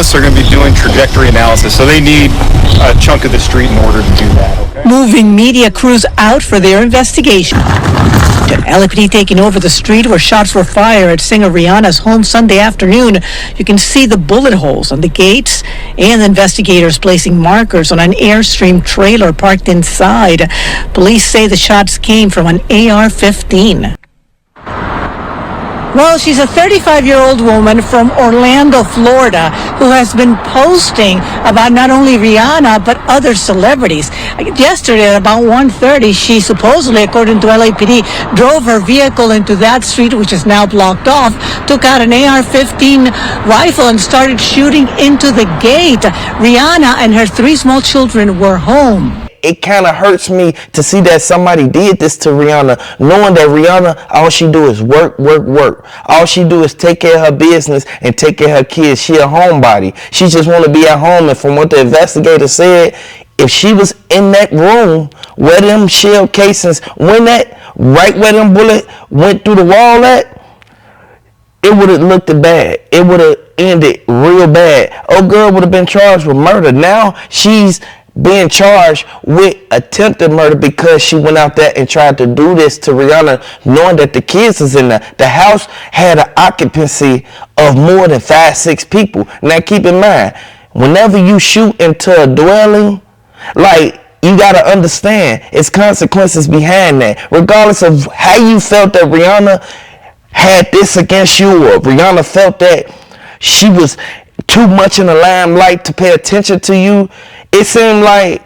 analysts are going to be doing trajectory analysis, so they need a chunk of the street in order to do that. Okay? Moving media crews out for their investigation. LAPD taking over the street where shots were fired at singer Rihanna's home Sunday afternoon. You can see the bullet holes on the gates and investigators placing markers on an Airstream trailer parked inside. Police say the shots came from an AR-15. Well, she's a 35-year-old woman from Orlando, Florida, who has been posting about not only Rihanna, but other celebrities. Yesterday at about 1:30, she supposedly, according to LAPD, drove her vehicle into that street, which is now blocked off, took out an AR-15 rifle and started shooting into the gate. Rihanna and her 3 small children were home. It kind of hurts me to see that somebody did this to Rihanna, knowing that Rihanna, all she do is work, work, work. All she do is take care of her business and take care of her kids. She a homebody. She just want to be at home. And from what the investigator said, if she was in that room where them shell casings went at, right where them bullet went through the wall at, it would have looked bad. It would have ended real bad. Oh, girl would have been charged with murder. Now she's being charged with attempted murder because she went out there and tried to do this to Rihanna, knowing that the kids was in there. The house had an occupancy of more than 5-6 people. Now keep in mind, whenever you shoot into a dwelling, like, you gotta understand, it's consequences behind that. Regardless of how you felt that Rihanna had this against you, or Rihanna felt that she was too much in the limelight to pay attention to you, it seemed like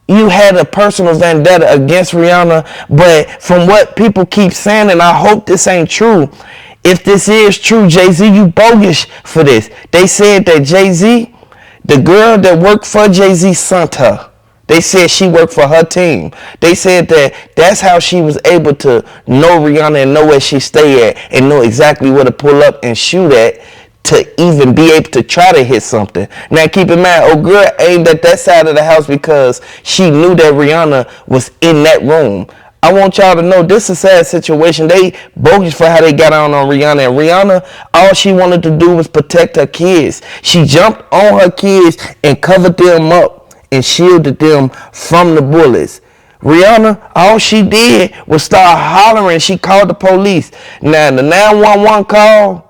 you had a personal vendetta against Rihanna. But from what people keep saying, and I hope this ain't true, if this is true, Jay-Z, you bogus for this. They said that Jay-Z, the girl that worked for Jay-Z, sent her. They said she worked for her team. They said that that's how she was able to know Rihanna and know where she stay at and know exactly where to pull up and shoot at, to even be able to try to hit something. Now keep in mind, old girl aimed at that side of the house because she knew that Rihanna was in that room. I want y'all to know this is a sad situation. They bogus for how they got on Rihanna. And Rihanna, all she wanted to do was protect her kids. She jumped on her kids and covered them up and shielded them from the bullets. Rihanna, all she did was start hollering. She called the police. Now the 911 call,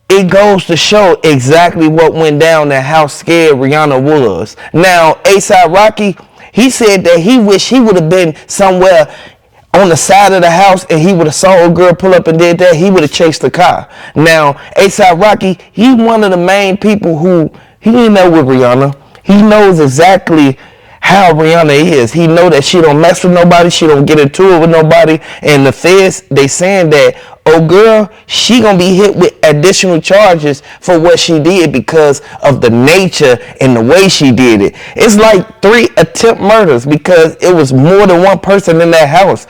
it goes to show exactly what went down and how scared Rihanna was. Now, A$AP Rocky, he said that he wished he would have been somewhere on the side of the house and he would have saw a girl pull up and did that. He would have chased the car. Now, A$AP Rocky, he one of the main people who, he didn't know with Rihanna. He knows exactly how Rihanna is. He know that she don't mess with nobody. She don't get into it with nobody. And the feds, they saying that, oh girl, she gonna be hit with additional charges for what she did because of the nature and the way she did it. It's like 3 attempt murders because it was more than one person in that house.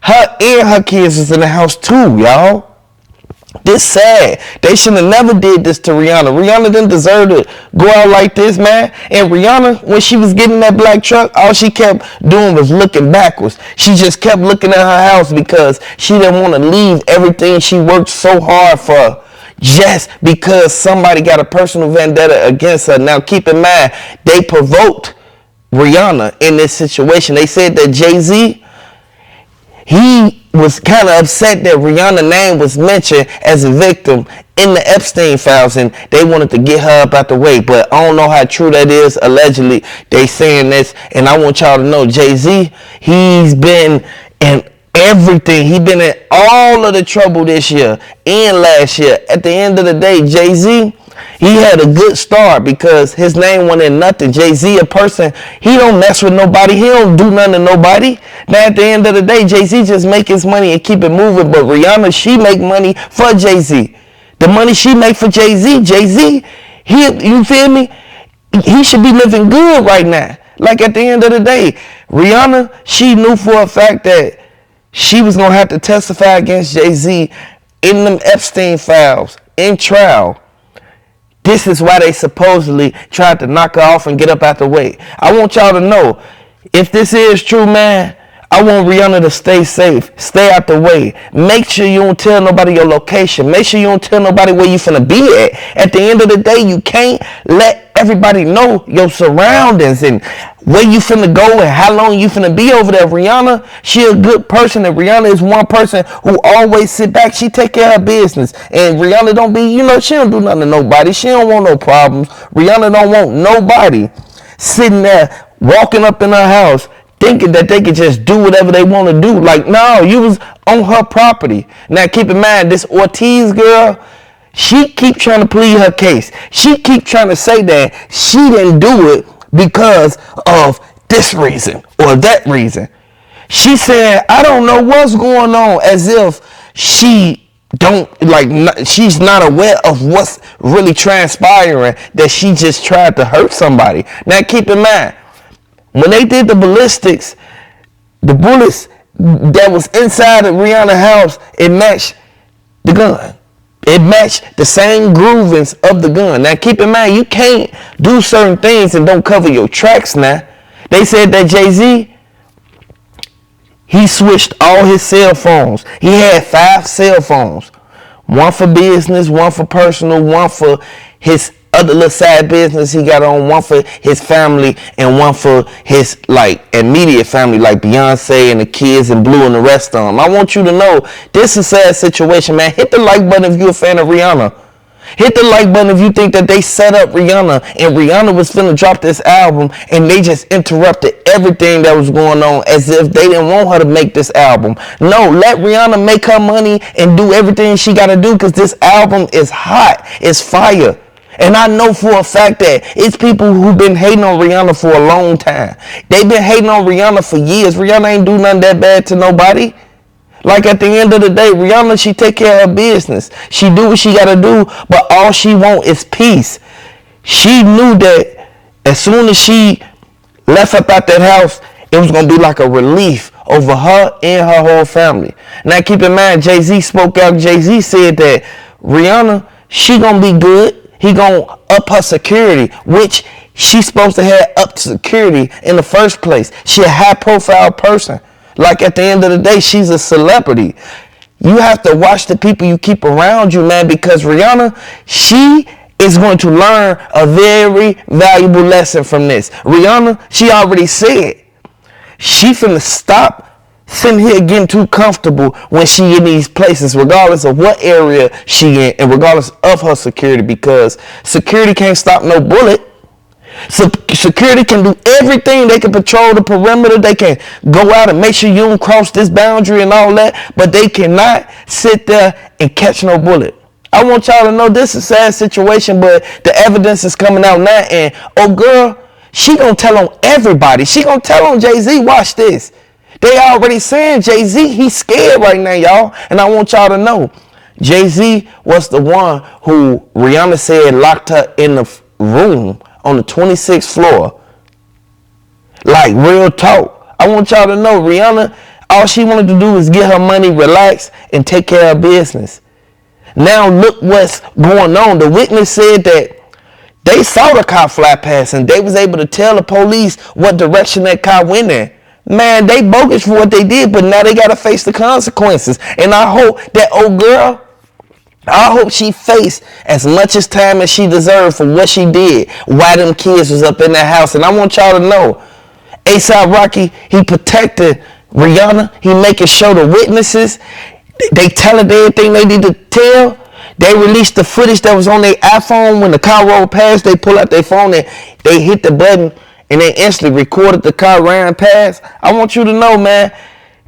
Her and her kids was in the house too, y'all. This sad. They should have never did this to Rihanna. Rihanna didn't deserve to go out like this, man. And Rihanna, when she was getting that black truck, all she kept doing was looking backwards. She just kept looking at her house because she didn't want to leave everything she worked so hard for just because somebody got a personal vendetta against her. Now, keep in mind, they provoked Rihanna in this situation. They said that Jay-Z, he was kind of upset that Rihanna's name was mentioned as a victim in the Epstein files, and they wanted to get her up out the way. But I don't know how true that is. Allegedly, they saying this, and I want y'all to know, Jay-Z, he's been in everything. He's been in all of the trouble this year and last year. At the end of the day, Jay-Z, he had a good start because his name wasn't in nothing. Jay-Z, a person, he don't mess with nobody. He don't do nothing to nobody. Now, at the end of the day, Jay-Z just make his money and keep it moving. But Rihanna, she make money for Jay-Z. The money she make for Jay-Z, you feel me? He should be living good right now. Like, at the end of the day, Rihanna, she knew for a fact that she was going to have to testify against Jay-Z in them Epstein files, in trial. This is why they supposedly tried to knock her off and get up out the way. I want y'all to know, if this is true, man, I want Rihanna to stay safe, stay out the way. Make sure you don't tell nobody your location. Make sure you don't tell nobody where you finna be at. At the end of the day, you can't let everybody know your surroundings and where you finna go and how long you finna be over there. Rihanna, she a good person, and Rihanna is one person who always sit back. She take care of her business, and Rihanna don't be, she don't do nothing to nobody. She don't want no problems. Rihanna don't want nobody sitting there walking up in her house thinking that they could just do whatever they want to do. Like, no, you was on her property. Now, keep in mind, this Ortiz girl, she keep trying to plead her case. She keep trying to say that she didn't do it because of this reason or that reason. She said, I don't know what's going on, as if she she's not aware of what's really transpiring, that she just tried to hurt somebody. Now, keep in mind, when they did the ballistics, the bullets that was inside of Rihanna's house, it matched the gun. It matched the same groovings of the gun. Now, keep in mind, you can't do certain things and don't cover your tracks now. They said that Jay-Z, he switched all his cell phones. He had 5 cell phones. One for business, one for personal, one for his other little side business he got on, one for his family, and one for his immediate family, like Beyonce and the kids and Blue and the rest of them. I want you to know this is a sad situation, man. Hit the like button if you're a fan of Rihanna. Hit the like button if you think that they set up Rihanna and Rihanna was finna drop this album and they just interrupted everything that was going on as if they didn't want her to make this album. No, let Rihanna make her money and do everything she gotta do, because this album is hot. It's fire. And I know for a fact that it's people who've been hating on Rihanna for a long time. They've been hating on Rihanna for years. Rihanna ain't do nothing that bad to nobody. Like, at the end of the day, Rihanna, she take care of her business. She do what she gotta do, but all she want is peace. She knew that as soon as she left up out that house, it was gonna be like a relief over her and her whole family. Now, keep in mind, Jay-Z spoke out. Jay-Z said that Rihanna, she gonna be good. He gonna up her security, which she's supposed to have up security in the first place. She a high profile person. Like, at the end of the day, she's a celebrity. You have to watch the people you keep around you, man, because Rihanna, she is going to learn a very valuable lesson from this. Rihanna, she already said she finna stop sitting here getting too comfortable when she in these places, regardless of what area she in and regardless of her security, because security can't stop no bullet. So security can do everything. They can patrol the perimeter. They can go out and make sure you don't cross this boundary and all that, but they cannot sit there and catch no bullet. I want y'all to know this is a sad situation, but the evidence is coming out now, and oh girl, she gonna tell on everybody. She gonna tell on Jay-Z. Watch this. They already saying Jay-Z, he's scared right now, y'all. And I want y'all to know, Jay-Z was the one who Rihanna said locked her in the room on the 26th floor. Like, real talk. I want y'all to know, Rihanna, all she wanted to do was get her money, relax, and take care of business. Now look what's going on. The witness said that they saw the car fly past and they was able to tell the police what direction that car went in. Man, they bogus for what they did, but now they got to face the consequences. And I hope that old girl, I hope she faced as much as time as she deserved for what she did while them kids was up in that house. And I want y'all to know, A$AP Rocky, he protected Rihanna. He making sure the witnesses, they telling everything they need to tell. They released the footage that was on their iPhone when the car rolled past. They pull out their phone and they hit the button and they instantly recorded the car ran past. I want you to know, man,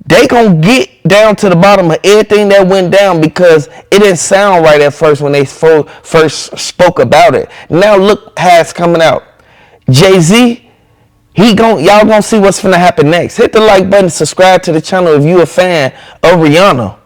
they gonna get down to the bottom of everything that went down, because it didn't sound right at first when they first spoke about it. Now look how it's coming out. Jay-Z, y'all gonna see what's gonna happen next. Hit the like button, subscribe to the channel if you a fan of Rihanna.